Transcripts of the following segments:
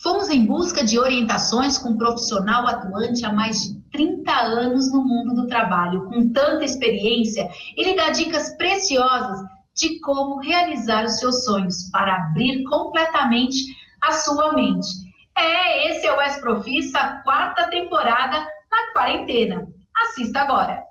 Fomos em busca de orientações com um profissional atuante há mais de 30 anos no mundo do trabalho. Com tanta experiência, ele dá dicas preciosas de como realizar os seus sonhos para abrir completamente a sua mente. Esse é o Ex-Profissa, 4ª temporada na quarentena. Assista agora!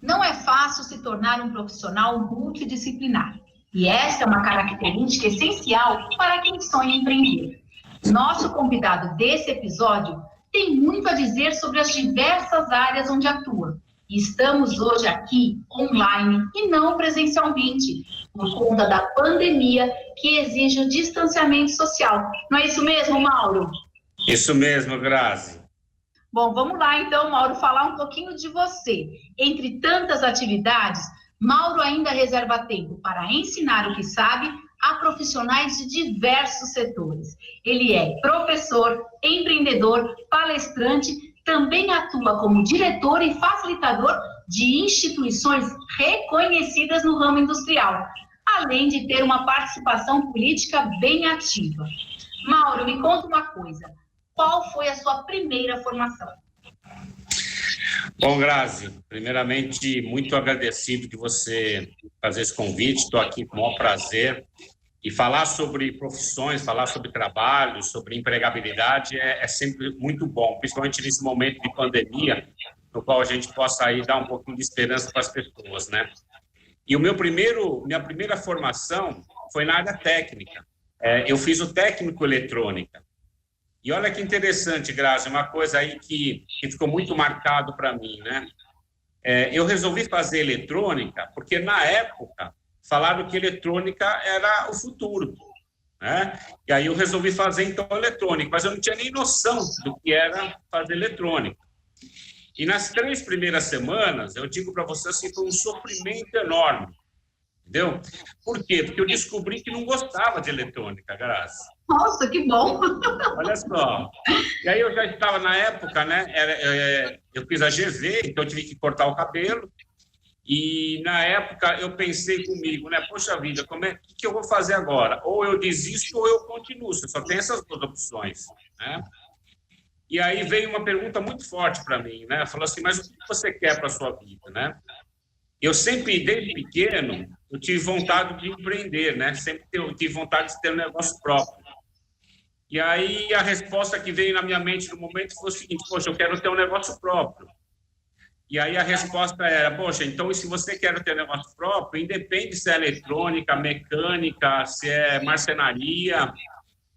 Não é fácil se tornar um profissional multidisciplinar. E essa é uma característica essencial para quem sonha em empreender. Nosso convidado desse episódio tem muito a dizer sobre as diversas áreas onde atua. E estamos hoje aqui online e não presencialmente, por conta da pandemia que exige o distanciamento social. Não é isso mesmo, Mauro? Isso mesmo, Grazi. Bom, vamos lá então, Mauro, falar um pouquinho de você. Entre tantas atividades, Mauro ainda reserva tempo para ensinar o que sabe a profissionais de diversos setores. Ele é professor, empreendedor, palestrante, também atua como diretor e facilitador de instituições reconhecidas no ramo industrial, além de ter uma participação política bem ativa. Mauro, me conta uma coisa. Qual foi a sua primeira formação? Bom, Grazi, primeiramente, muito agradecido de você fazer esse convite. Estou aqui com o maior prazer. E falar sobre profissões, falar sobre trabalho, sobre empregabilidade é sempre muito bom, principalmente nesse momento de pandemia, no qual a gente possa aí dar um pouquinho de esperança para as pessoas, né? E minha primeira formação foi na área técnica. Eu fiz o técnico eletrônica. E olha que interessante, Grazi, uma coisa aí que ficou muito marcado para mim, né? Eu resolvi fazer eletrônica porque, na época, falaram que eletrônica era o futuro, né? E aí eu resolvi fazer, então, eletrônica, mas eu não tinha nem noção do que era fazer eletrônica. E nas 3 primeiras semanas, eu digo para você assim, foi um sofrimento enorme, entendeu? Por quê? Porque eu descobri que não gostava de eletrônica, Grazi. Nossa, que bom! Olha só. E aí eu já estava na época, né? Eu fiz a GV, então eu tive que cortar o cabelo. E na época eu pensei comigo, né? Poxa vida, o que eu vou fazer agora? Ou eu desisto ou eu continuo. Você só tem essas 2 opções, né? E aí veio uma pergunta muito forte para mim, né? Falou assim, mas o que você quer para a sua vida, né? Eu sempre, desde pequeno, eu tive vontade de empreender, né? Sempre eu tive vontade de ter um negócio próprio. E aí a resposta que veio na minha mente no momento foi o seguinte, poxa, eu quero ter um negócio próprio. E aí a resposta era, poxa, então se você quer ter um negócio próprio, independe se é eletrônica, mecânica, se é marcenaria.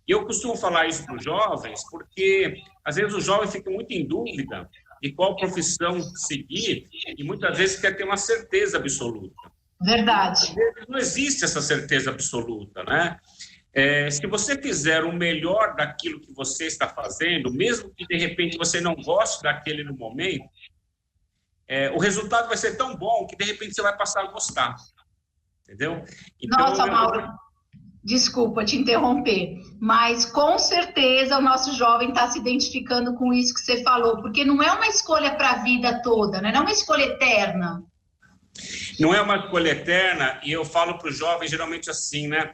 E eu costumo falar isso para os jovens, porque às vezes os jovens ficam muito em dúvida de qual profissão seguir e muitas vezes quer ter uma certeza absoluta. Verdade. Às vezes não existe essa certeza absoluta, né? Se você fizer o melhor daquilo que você está fazendo, mesmo que de repente você não goste daquele no momento, o resultado vai ser tão bom que de repente você vai passar a gostar, entendeu? Então, Nossa, Mauro, desculpa te interromper, mas com certeza o nosso jovem está se identificando com isso que você falou, porque não é uma escolha para a vida toda, né? Não é uma escolha eterna. Não é uma escolha eterna, e eu falo para os jovens geralmente assim, né?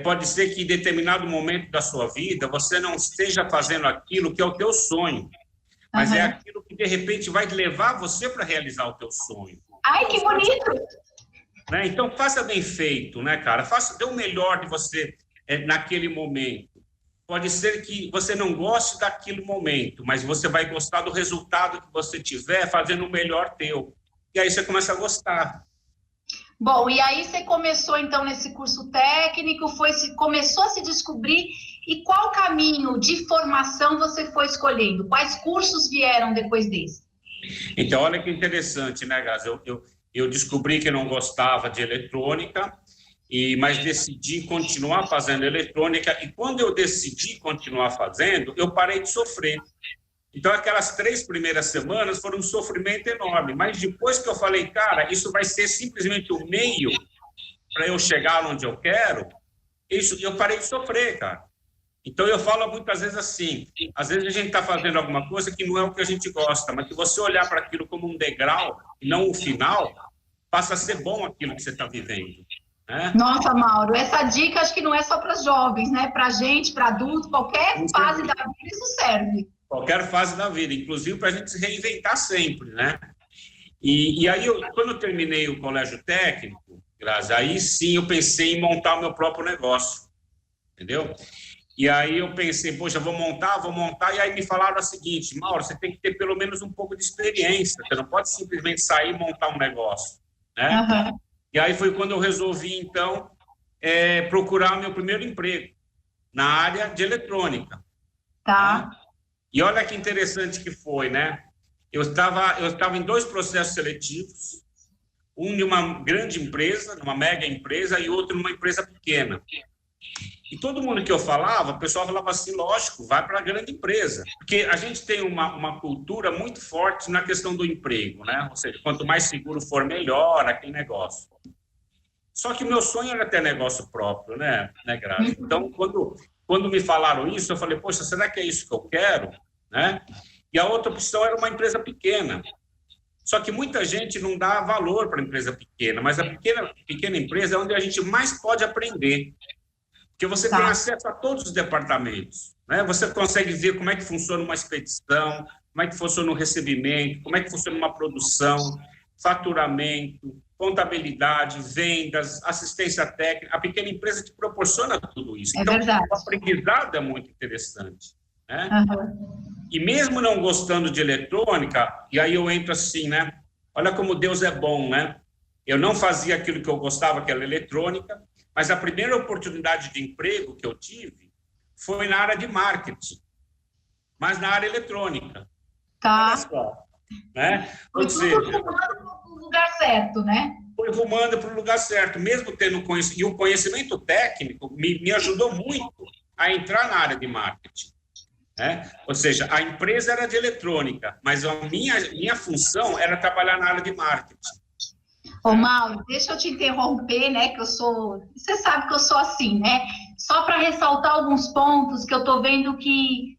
Pode ser que em determinado momento da sua vida você não esteja fazendo aquilo que é o teu sonho, mas é aquilo que de repente vai levar você para realizar o teu sonho. Ai, que bonito! Né? Então faça bem feito, né, cara? Dê o melhor de você naquele momento. Pode ser que você não goste daquele momento, mas você vai gostar do resultado que você tiver fazendo o melhor teu. E aí você começa a gostar. Bom, e aí você começou então nesse curso técnico, começou a se descobrir, e qual caminho de formação você foi escolhendo? Quais cursos vieram depois desse? Então, olha que interessante, né, Gás? Eu descobri que não gostava de eletrônica, mas decidi continuar fazendo eletrônica, e quando eu decidi continuar fazendo, eu parei de sofrer. Então, aquelas 3 primeiras semanas foram um sofrimento enorme, mas depois que eu falei, cara, isso vai ser simplesmente o meio para eu chegar onde eu quero, eu parei de sofrer, cara. Então, eu falo muitas vezes assim, às vezes a gente está fazendo alguma coisa que não é o que a gente gosta, mas que você olhar para aquilo como um degrau, e não o final, passa a ser bom aquilo que você está vivendo, né? Nossa, Mauro, essa dica acho que não é só para jovens, né? Para gente, para adulto, qualquer fase da vida isso serve. Qualquer fase da vida, inclusive para a gente se reinventar sempre, né? E aí, quando eu terminei o colégio técnico, Grazi, aí sim eu pensei em montar o meu próprio negócio, entendeu? E aí eu pensei, poxa, vou montar, e aí me falaram o seguinte, Mauro, você tem que ter pelo menos um pouco de experiência, você não pode simplesmente sair e montar um negócio, né? Uhum. E aí foi quando eu resolvi, então, procurar meu primeiro emprego na área de eletrônica. Tá. Né? E olha que interessante que foi, né? Eu estava em 2 processos seletivos, um de uma grande empresa, uma mega empresa, e outro numa empresa pequena. E todo mundo que eu falava, o pessoal falava assim, lógico, vai para a grande empresa. Porque a gente tem uma cultura muito forte na questão do emprego, né? Ou seja, quanto mais seguro for, melhor aquele negócio. Só que o meu sonho era ter negócio próprio, né, Grazi? Então, quando me falaram isso, eu falei, poxa, será que é isso que eu quero? Né? E a outra opção era uma empresa pequena. Só que muita gente não dá valor para a empresa pequena, mas a pequena empresa é onde a gente mais pode aprender. Porque você tem acesso a todos os departamentos, né? Você consegue ver como é que funciona uma expedição, como é que funciona um recebimento, como é que funciona uma produção, faturamento, contabilidade, vendas, assistência técnica. A pequena empresa te proporciona tudo isso. Então, o aprendizado é muito interessante, né? Uhum. E mesmo não gostando de eletrônica, e aí eu entro assim, né? Olha como Deus é bom, né? Eu não fazia aquilo que eu gostava, que era eletrônica, mas a primeira oportunidade de emprego que eu tive foi na área de marketing, mas na área eletrônica. Tá. Olha só, né? Foi tudo rumando para o lugar certo, né? Foi rumando para o lugar certo, mesmo tendo conhecimento. E o conhecimento técnico me ajudou muito a entrar na área de marketing. Né? Ou seja, a empresa era de eletrônica, mas a minha função era trabalhar na área de marketing. Ô, Mauro, deixa eu te interromper, né? Que eu sou. Você sabe que eu sou assim, né? Só para ressaltar alguns pontos que eu estou vendo que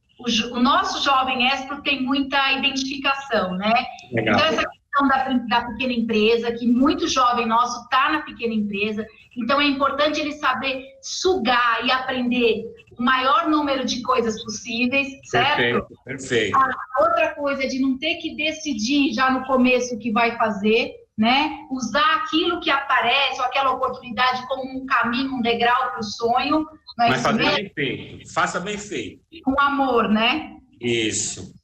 o nosso jovem Expro tem muita identificação, né? Legal. Então, essa questão da pequena empresa, que muito jovem nosso está na pequena empresa, então é importante ele saber sugar e aprender o maior número de coisas possíveis, certo? Perfeito. A outra coisa é de não ter que decidir já no começo o que vai fazer, né? Usar aquilo que aparece, ou aquela oportunidade como um caminho, um degrau para o sonho. Mas fazer bem feito, faça bem feito. Com amor, né? Isso.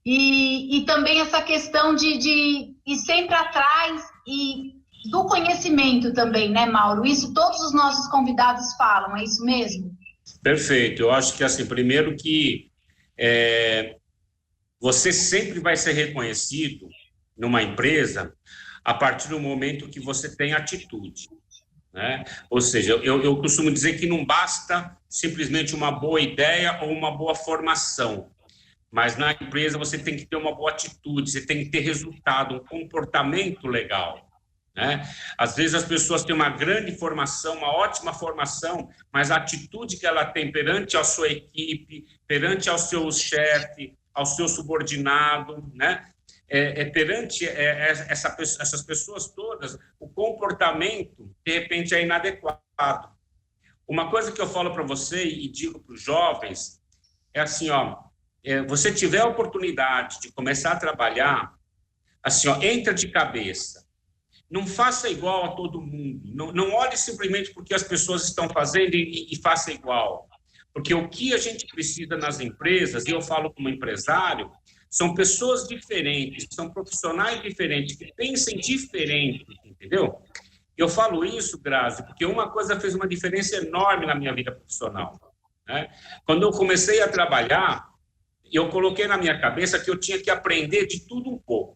E também essa questão de ir sempre atrás e do conhecimento também, né, Mauro? Isso todos os nossos convidados falam, é isso mesmo? Perfeito. Eu acho que, assim, primeiro que você sempre vai ser reconhecido numa empresa a partir do momento que você tem atitude, né? Ou seja, eu costumo dizer que não basta simplesmente uma boa ideia ou uma boa formação, mas na empresa você tem que ter uma boa atitude, você tem que ter resultado, um comportamento legal, né? Às vezes as pessoas têm uma grande formação, uma ótima formação, mas a atitude que ela tem perante a sua equipe, perante ao seu chefe, ao seu subordinado, né? Perante essas pessoas todas, o comportamento, de repente, é inadequado. Uma coisa que eu falo para você e digo para os jovens é assim, ó, você tiver a oportunidade de começar a trabalhar, assim, ó, entra de cabeça. Não faça igual a todo mundo. Não olhe simplesmente porque as pessoas estão fazendo e faça igual. Porque o que a gente precisa nas empresas, e eu falo como empresário, são pessoas diferentes, são profissionais diferentes, que pensem diferente, entendeu? Eu falo isso, Grazi, porque uma coisa fez uma diferença enorme na minha vida profissional, né? Quando eu comecei a trabalhar, eu coloquei na minha cabeça que eu tinha que aprender de tudo um pouco.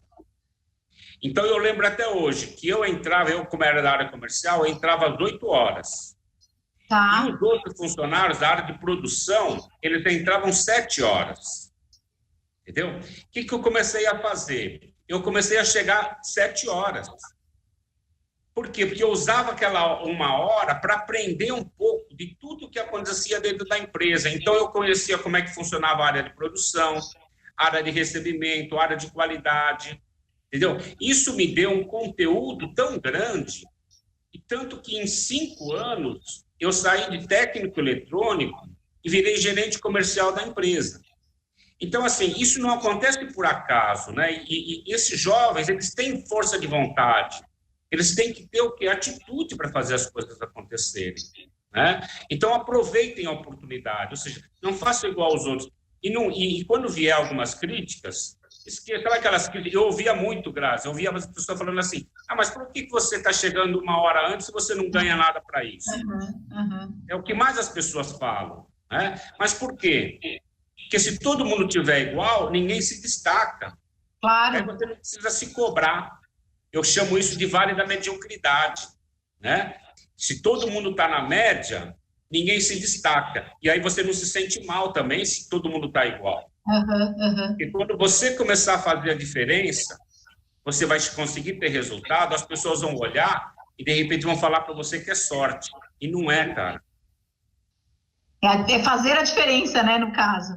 Então, eu lembro até hoje que eu como era da área comercial, eu entrava às 8 horas. Tá. E os outros funcionários da área de produção, eles entravam 7 horas. Entendeu? O que eu comecei a fazer? Eu comecei a chegar 7 horas. Por quê? Porque eu usava aquela 1 hora para aprender um pouco de tudo que acontecia dentro da empresa. Então, eu conhecia como é que funcionava a área de produção, área de recebimento, área de qualidade, entendeu? Isso me deu um conteúdo tão grande, e tanto que em 5 anos eu saí de técnico eletrônico e virei gerente comercial da empresa. Então, assim, isso não acontece por acaso, né? E esses jovens, eles têm força de vontade, eles têm que ter o quê? Atitude para fazer as coisas acontecerem, né? Então, aproveitem a oportunidade, ou seja, não façam igual aos outros. E quando vier algumas críticas, sabe aquelas críticas? Eu ouvia muito, Grazi, eu ouvia as pessoas falando assim, mas por que você está chegando 1 hora antes e você não ganha nada para isso? É o que mais as pessoas falam, né? Mas por quê? Porque se todo mundo tiver igual, ninguém se destaca. Claro. Aí você não precisa se cobrar. Eu chamo isso de vale da mediocridade, né? Se todo mundo está na média, ninguém se destaca. E aí você não se sente mal também se todo mundo está igual. Porque quando você começar a fazer a diferença, você vai conseguir ter resultado, as pessoas vão olhar e, de repente, vão falar para você que é sorte. E não é, cara. É fazer a diferença, né, no caso.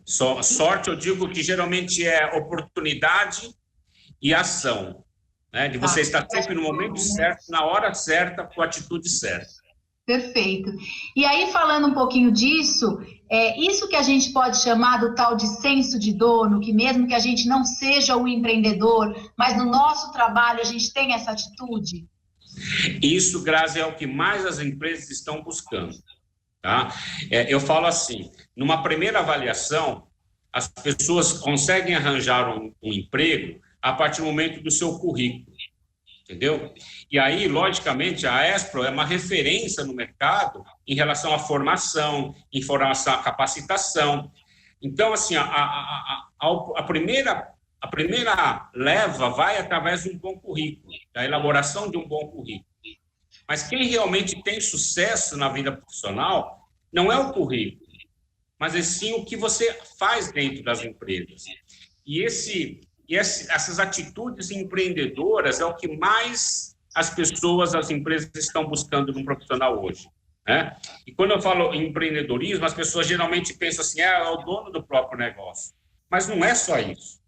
Sorte, eu digo que geralmente é oportunidade e ação, né? De você estar sempre no momento certo, na hora certa, com a atitude certa. Perfeito. E aí, falando um pouquinho disso, isso que a gente pode chamar do tal de senso de dono, que mesmo que a gente não seja o empreendedor, mas no nosso trabalho a gente tem essa atitude? Isso, Grazi, é o que mais as empresas estão buscando. Tá? Eu falo assim, numa primeira avaliação, as pessoas conseguem arranjar um emprego a partir do momento do seu currículo, entendeu? E aí, logicamente, a Expro é uma referência no mercado em relação à formação, em relação à capacitação. Então, assim, a primeira leva vai através de um bom currículo, da elaboração de um bom currículo. Mas quem realmente tem sucesso na vida profissional não é o currículo, mas é sim o que você faz dentro das empresas. E essas atitudes empreendedoras é o que mais as empresas estão buscando no profissional hoje, né? E quando eu falo em empreendedorismo, as pessoas geralmente pensam assim, é o dono do próprio negócio. Mas não é só isso.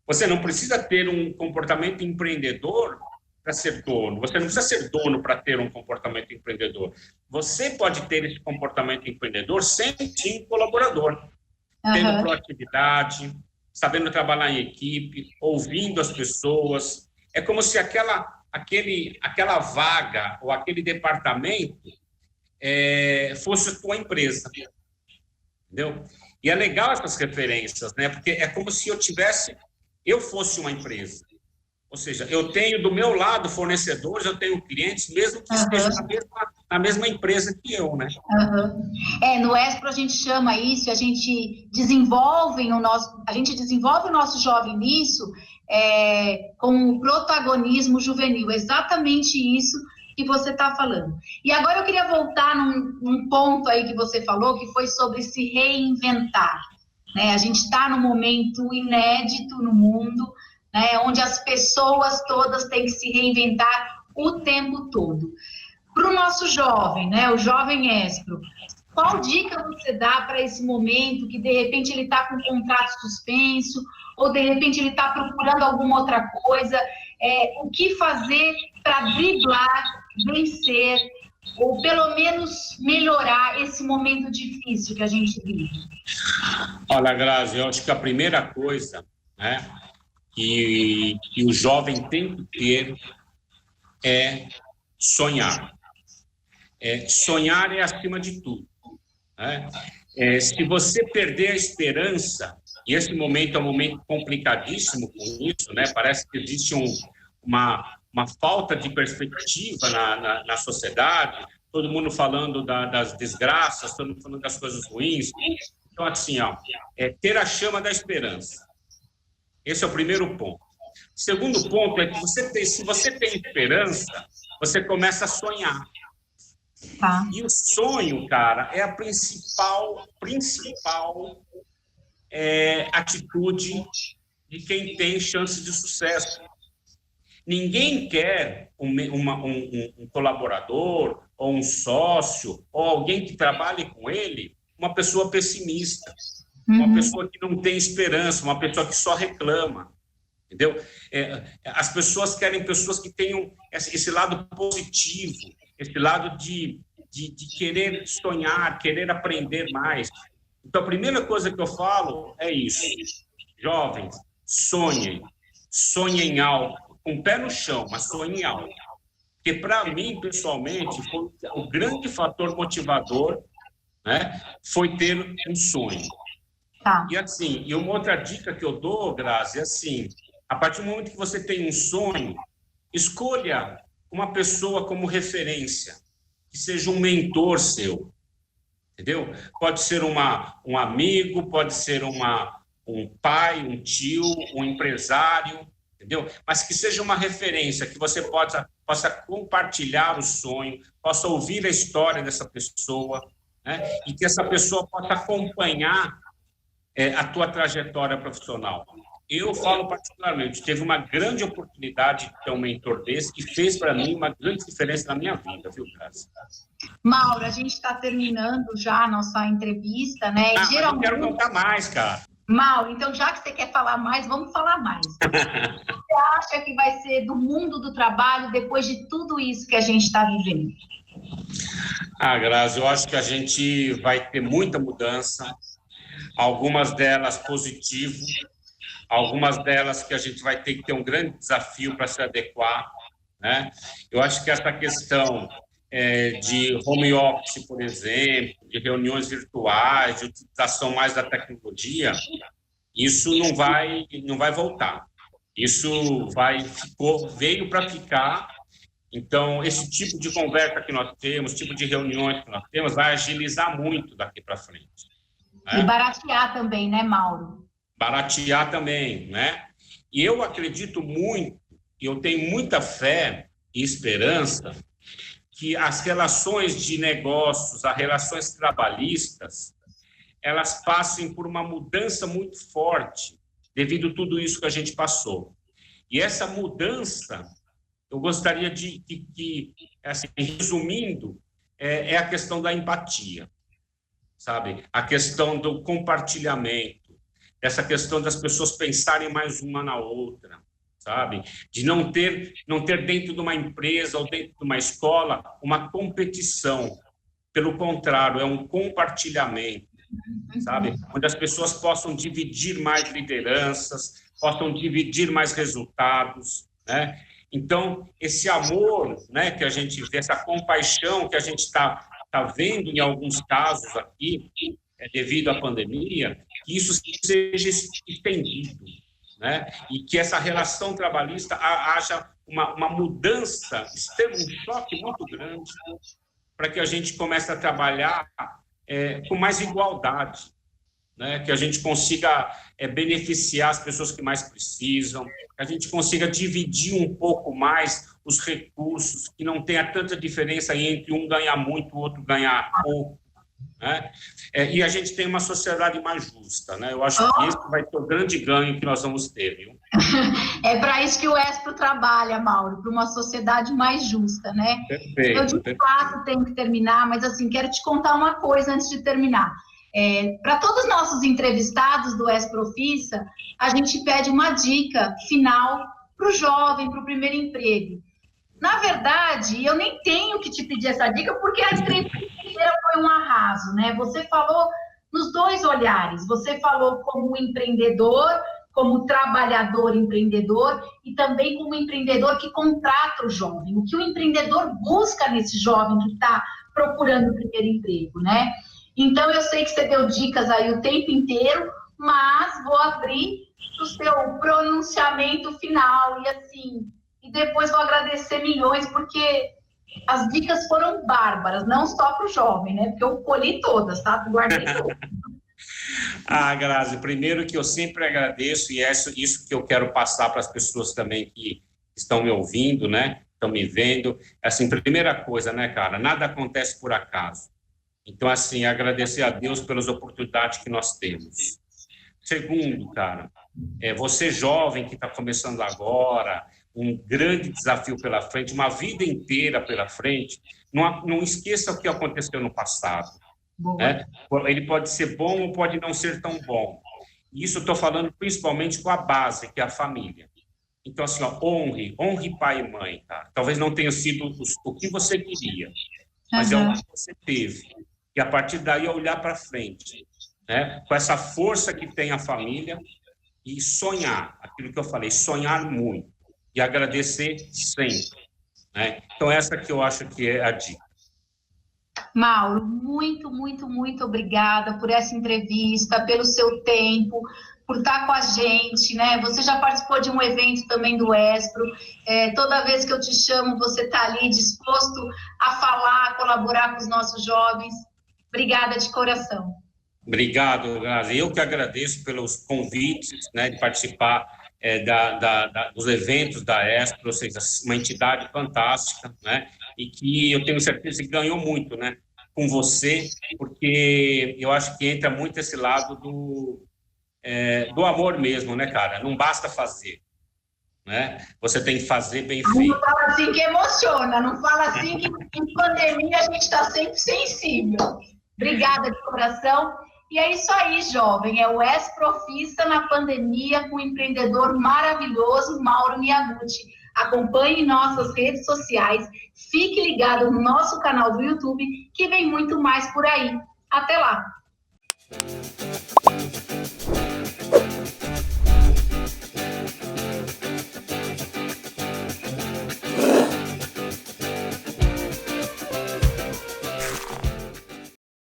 Você não precisa ter um comportamento empreendedor para ser dono. Você não precisa ser dono para ter um comportamento empreendedor. Você pode ter esse comportamento empreendedor sem ser um colaborador, tendo proatividade, sabendo trabalhar em equipe, ouvindo as pessoas. É como se aquela vaga ou aquele departamento fosse a tua empresa, entendeu? E é legal essas referências, né? Porque é como se eu fosse uma empresa. Ou seja, eu tenho do meu lado fornecedores, eu tenho clientes, mesmo que estejam na mesma empresa que eu, né? No Expro a gente chama isso, a gente desenvolve o nosso jovem nisso com o protagonismo juvenil, exatamente isso que você está falando. E agora eu queria voltar num ponto aí que você falou, que foi sobre se reinventar, né? A gente está num momento inédito no mundo, né, onde as pessoas todas têm que se reinventar o tempo todo. Para o nosso jovem, né, o jovem Expro, qual dica você dá para esse momento que, de repente, ele está com o contrato suspenso, ou, de repente, ele está procurando alguma outra coisa? O que fazer para driblar, vencer, ou, pelo menos, melhorar esse momento difícil que a gente vive? Olha, Grazi, eu acho que a primeira coisa, né, que o jovem tem que ter é sonhar. Sonhar é acima de tudo, né? Se você perder a esperança, e esse momento é um momento complicadíssimo com isso, né? Parece que existe uma falta de perspectiva na sociedade, todo mundo falando das desgraças, todo mundo falando das coisas ruins. Então, assim, ter a chama da esperança. Esse é o primeiro ponto. O segundo ponto é que se você tem esperança, você começa a sonhar. Tá. E o sonho, cara, é a principal atitude de quem tem chance de sucesso. Ninguém quer um colaborador ou um sócio, ou alguém que trabalhe com ele, uma pessoa pessimista, uma pessoa que não tem esperança, uma pessoa que só reclama, entendeu? As pessoas querem pessoas que tenham esse lado positivo, esse lado de querer sonhar, querer aprender mais. Então, a primeira coisa que eu falo é isso. Jovens, sonhem alto, com o pé no chão, mas sonhem alto. Porque, para mim, pessoalmente, foi o grande fator motivador, né, foi ter um sonho. Tá. E, assim, e uma outra dica que eu dou, Grazi, é assim, a partir do momento que você tem um sonho, escolha uma pessoa como referência, que seja um mentor seu, entendeu? Pode ser um amigo, pode ser um pai, um tio, um empresário, entendeu? Mas que seja uma referência, que você possa compartilhar o sonho, possa ouvir a história dessa pessoa, né? E que essa pessoa possa acompanhar a tua trajetória profissional. Eu falo particularmente, teve uma grande oportunidade de ter um mentor desse que fez para mim uma grande diferença na minha vida, viu, Grazi? Mauro, a gente está terminando já a nossa entrevista, né? Mas eu quero contar mais, cara. Mauro, então já que você quer falar mais, vamos falar mais. O que você acha que vai ser do mundo do trabalho depois de tudo isso que a gente está vivendo? Grazi, eu acho que a gente vai ter muita mudança, algumas delas positivas, algumas delas que a gente vai ter que ter um grande desafio para se adequar, né? Eu acho que essa questão de home office, por exemplo, de reuniões virtuais, de utilização mais da tecnologia, isso não vai voltar. Isso veio para ficar. Então, esse tipo de conversa que nós temos, tipo de reuniões que nós temos, vai agilizar muito daqui para frente. Né? E baratear também, né, Mauro? Baratear também, né? E eu acredito muito, e eu tenho muita fé e esperança que as relações de negócios, as relações trabalhistas, elas passem por uma mudança muito forte devido a tudo isso que a gente passou. E essa mudança, eu gostaria de assim, resumindo, é a questão da empatia, sabe? A questão do compartilhamento, essa questão das pessoas pensarem mais uma na outra, sabe? De não ter dentro de uma empresa ou dentro de uma escola uma competição. Pelo contrário, é um compartilhamento, sabe? Onde as pessoas possam dividir mais lideranças, possam dividir mais resultados, né? Então, esse amor, né, que a gente vê, essa compaixão que a gente está vendo em alguns casos aqui, devido à pandemia, que isso seja estendido, né? E que essa relação trabalhista haja uma mudança, um choque muito grande, para que a gente comece a trabalhar com mais igualdade, né? Que a gente consiga beneficiar as pessoas que mais precisam, que a gente consiga dividir um pouco mais os recursos, que não tenha tanta diferença entre um ganhar muito, o outro ganhar pouco, né? E a gente tem uma sociedade mais justa, né? Eu acho que esse vai ser o grande ganho que nós vamos ter, viu? É para isso que o Espro trabalha, Mauro, para uma sociedade mais justa, né? Perfeito. Eu, de fato, tenho que terminar, mas, assim, quero te contar uma coisa antes de terminar. Para todos os nossos entrevistados do Esprofissa, a gente pede uma dica final para o jovem, para o primeiro emprego. Na verdade, eu nem tenho que te pedir essa dica, porque a entrevista foi um arraso, né? Você falou nos dois olhares. Você falou como empreendedor, como trabalhador empreendedor e também como empreendedor que contrata o jovem. O que o empreendedor busca nesse jovem que está procurando o primeiro emprego, né? Então, eu sei que você deu dicas aí o tempo inteiro, mas vou abrir o seu pronunciamento final e, assim, e depois vou agradecer milhões, porque as dicas foram bárbaras, não só para o jovem, né? Porque eu colhi todas, tá? Guardei todas. Grazi, primeiro que eu sempre agradeço, e é isso que eu quero passar para as pessoas também que estão me ouvindo, né? Estão me vendo. Assim, primeira coisa, né, cara? Nada acontece por acaso. Então, assim, agradecer a Deus pelas oportunidades que nós temos. Segundo, cara, você jovem que está começando agora, um grande desafio pela frente, uma vida inteira pela frente, não esqueça o que aconteceu no passado. Né? Ele pode ser bom ou pode não ser tão bom. Isso eu estou falando principalmente com a base, que é a família. Então, assim, ó, honre pai e mãe, tá? Talvez não tenha sido o que você queria, mas é o que você teve. E a partir daí olhar para frente, né? Com essa força que tem a família e sonhar, aquilo que eu falei, sonhar muito e agradecer sempre, né? Então, essa que eu acho que é a dica. Mauro, muito, muito, muito obrigada por essa entrevista, pelo seu tempo, por estar com a gente, né? Você já participou de um evento também do Espro. Toda vez que eu te chamo, você está ali disposto a falar, a colaborar com os nossos jovens. Obrigada de coração. Obrigado, Grazi. Eu que agradeço pelos convites, né, de participar dos eventos da Espro, ou seja, uma entidade fantástica, né, e que eu tenho certeza que ganhou muito, né, com você, porque eu acho que entra muito esse lado do amor mesmo, né, cara? Não basta fazer, né? Você tem que fazer bem feito. Não fala assim que emociona, não fala assim que em pandemia a gente está sempre sensível. Obrigada de coração. E é isso aí, jovem, é o Esprofissa na pandemia com o empreendedor maravilhoso Mauro Miyaguchi. Acompanhe nossas redes sociais, fique ligado no nosso canal do YouTube, que vem muito mais por aí. Até lá!